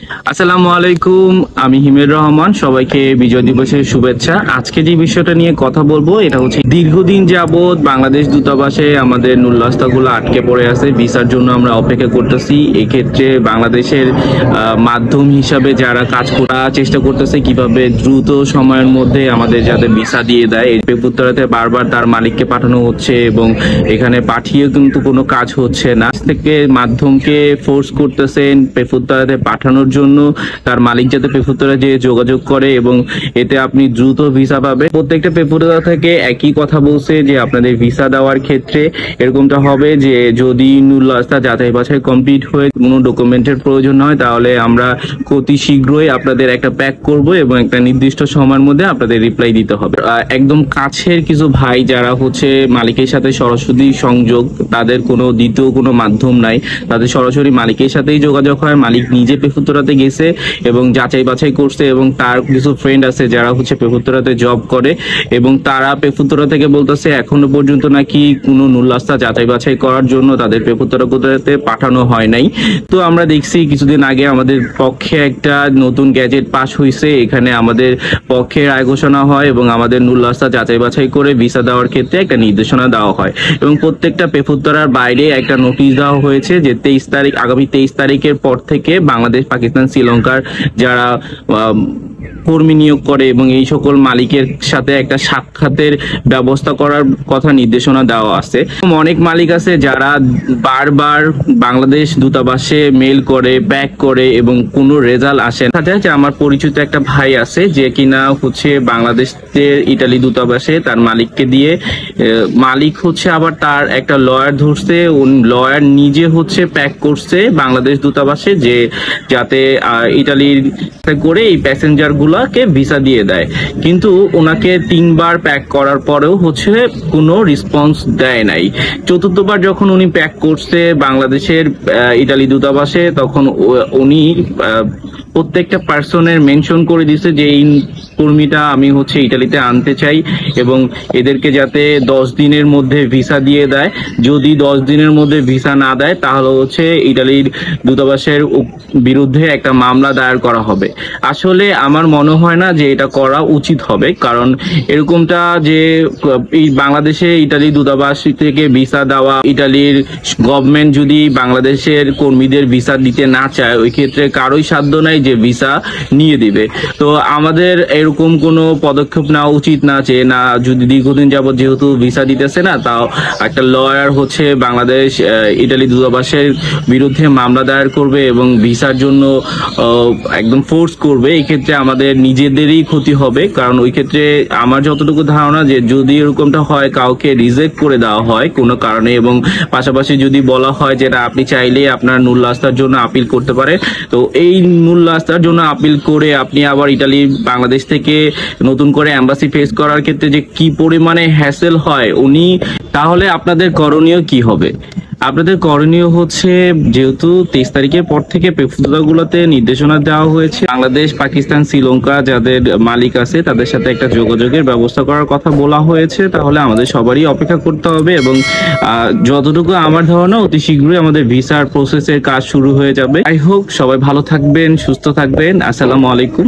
আসসালামু আলাইকুম, আমি হিমের রহমান। সবাইকে বিজয় দিবসের শুভেচ্ছা। আজকে যে বিষয়টা নিয়ে কথা বলবো এটা হচ্ছে দীর্ঘদিন যাবৎ বাংলাদেশ দূতাবাসে আমাদের নুল্লাস্তাগুলো আটকে পড়ে আছে, ভিসার জন্য আমরা অপেক্ষা করতেছি। এক্ষেত্রে বাংলাদেশের মাধ্যম হিসাবে যারা কাজ করার চেষ্টা করতেছে কিভাবে দ্রুত সময়ের মধ্যে আমাদের যাতে ভিসা দিয়ে দেয়, এই পেপুত্তরাতে বারবার তার মালিককে পাঠানো হচ্ছে এবং এখানে পাঠিয়েও কিন্তু কোনো কাজ হচ্ছে না। থেকে মাধ্যমকে ফোর্স করতেছেন পেপুত্তরাতে পাঠানোর জন্য, তার মালিক যাতে পেপুত্তরা যে যোগাযোগ করে এবং এতে আপনি দ্রুত ভিসা পাবেন। প্রত্যেকটা পেপুত্তরা থেকে একই কথা বলছে যে আপনাদের ভিসা দেওয়ার ক্ষেত্রে এরকমটা হবে যে যদি নুল্লাস্তা যাচাই বাছাই কমপ্লিট হয়ে কোনো ডকুমেন্টের প্রয়োজন হয় তাহলে আমরা অতি শীঘ্রই আপনাদের একটা প্যাক করব এবং একটা নির্দিষ্ট সময়ের মধ্যে আপনাদের রিপ্লাই দিতে হবে। একদম কাছের কিছু ভাই যারা হচ্ছে মালিকের সাথে সরাসরি সংযোগ, তাদের কোনো দ্বিতীয় কোনো মাধ্যম নাই, তাদের সরাসরি মালিকের সাথেই যোগাযোগ হয়। মালিক নিজে পেপুত্তরাতে গেছে এবং যাচাই বাছাই করছে এবং তার কিছু ফ্রেন্ড আছে যারা হচ্ছে পেপুত্তরাতে জব করে এবং তারা পেপুত্তরা থেকে বলতেছে এখনো পর্যন্ত নাকি কোনো নুল্লাস্তা যাচাই বাছাই করার জন্য তাদের পেপুত্তরাতে পাঠানো হয় নাই। তো আমরা দেখছি কিছুদিন আগে আমাদের পক্ষে একটা নতুন গ্যাজেট পাস হয়েছে, এখানে আমাদের পক্ষে রায় ঘোষণা হয় এবং আমাদের নুল্লাস্তা যাচাই বাছাই করে ভিসা দেওয়ার ক্ষেত্রে একটা নির্দেশনা দেওয়া হয় এবং প্রত্যেকটা পেপুত্তরার বাইরে একটা নোটিশ দেওয়া হয়েছে যে আগামী 23 তারিখের পর থেকে বাংলাদেশ, পাকিস্তান, শ্রীলঙ্কার যারা কর্মী নিয়োগ করে এবং এই সকল মালিকের সাথে একটা সাক্ষাতের ব্যবস্থা করার কথা নির্দেশনা দেওয়া আছে। অনেক মালিক আছে যারা বারবার বাংলাদেশ দূতাবাসে মেল করে, ব্যাক করে এবং কোনো রেজাল্ট আসে না। যে আমার পরিচিত একটা ভাই আছে যে কিনা হচ্ছে বাংলাদেশের ইটালি দূতাবাসে তার মালিককে দিয়ে, মালিক হচ্ছে আবার তার একটা লয়ার ধরছে, লয়ার নিজে হচ্ছে প্যাক করছে বাংলাদেশ দূতাবাসে যে যাতে ইটালির করে এই প্যাসেঞ্জার গুলাকে ভিসা দিয়ে দেয়। কিন্তু ওনাকে 3বার প্যাক করার পরেও হচ্ছে কোনো রেসপন্স দেয় নাই। চতুর্থবার যখন উনি প্যাক করছে বাংলাদেশের ইটালি দূতাবাসে তখন উনি প্রত্যেকটা পার্সনের মেনশন করে দিছে যে এই কর্মীটা আমি হচ্ছে ইটালিতে আনতে চাই এবং এদেরকে যাতে 10 দিনের মধ্যে ভিসা দিয়ে দেয়। যদি 10 দিনের মধ্যে ভিসা না দেয় তাহলে হচ্ছে ইটালির দূতাবাসের বিরুদ্ধে একটা মামলা দায়ের করা হবে। আসলে আমার মনে হয় না যে এটা করা উচিত হবে, কারণ এরকমটা যে বাংলাদেশে ইটালি দূতাবাস থেকে ভিসা দেওয়া, ইটালির গভর্নমেন্ট যদি বাংলাদেশের কর্মীদের ভিসা দিতে না চায় ওই ক্ষেত্রে কারোই সাধ্য নাই যে ভিসা নিয়ে দিবে। তো আমাদের এরকম কোনো পদক্ষেপ নেওয়া উচিত না যে না, যদি দীর্ঘদিন যাবত যেহেতু ভিসা দিতেছে না, তাও একটা লয়ার হচ্ছে বাংলাদেশ ইটালি দূতাবাসের বিরুদ্ধে মামলা দায়ের করবে এবং ভিসার জন্য একদম ফোর্স করবে। এই ক্ষেত্রে আমাদের নিজেদেরই ক্ষতি হবে, কারণ ওই ক্ষেত্রে আমার যতটুকু ধারণা যে যদি এরকমটা হয় কাউকে রিজেক্ট করে দেওয়া হয় কোনো কারণে এবং পাশাপাশি যদি বলা হয় যে না আপনি চাইলে আপনার নুল্লাস্তার জন্য আপিল করতে পারে, তো এই নুল্লাস্তার জন্য আপিল করে আপনি আবার ইটালি বাংলাদেশ থেকে নতুন করে এম্বাসি ফেস করার ক্ষেত্রে যে কি পরিমাণে হ্যাসেল হয় তাহলে আপনাদের করণীয় কি হবে? আপনাদের করণীয় হচ্ছে, যেহেতু 23 তারিখের পর থেকে পেপুত্তরাগুলোতে নির্দেশনা দেওয়া হয়েছে, বাংলাদেশ, পাকিস্তান, শ্রীলঙ্কা যাদের মালিক আছে তাদের সাথে একটা যোগাযোগের ব্যবস্থা করার কথা বলা হয়েছে, তাহলে আমাদের সবারই অপেক্ষা করতে হবে এবং যতটুকু আমার ধারণা অতি শীঘ্রই আমাদের ভিসার প্রসেসের কাজ শুরু হয়ে যাবে। আই হোপ সবাই ভালো থাকবেন, সুস্থ থাকবেন। আসসালামু আলাইকুম।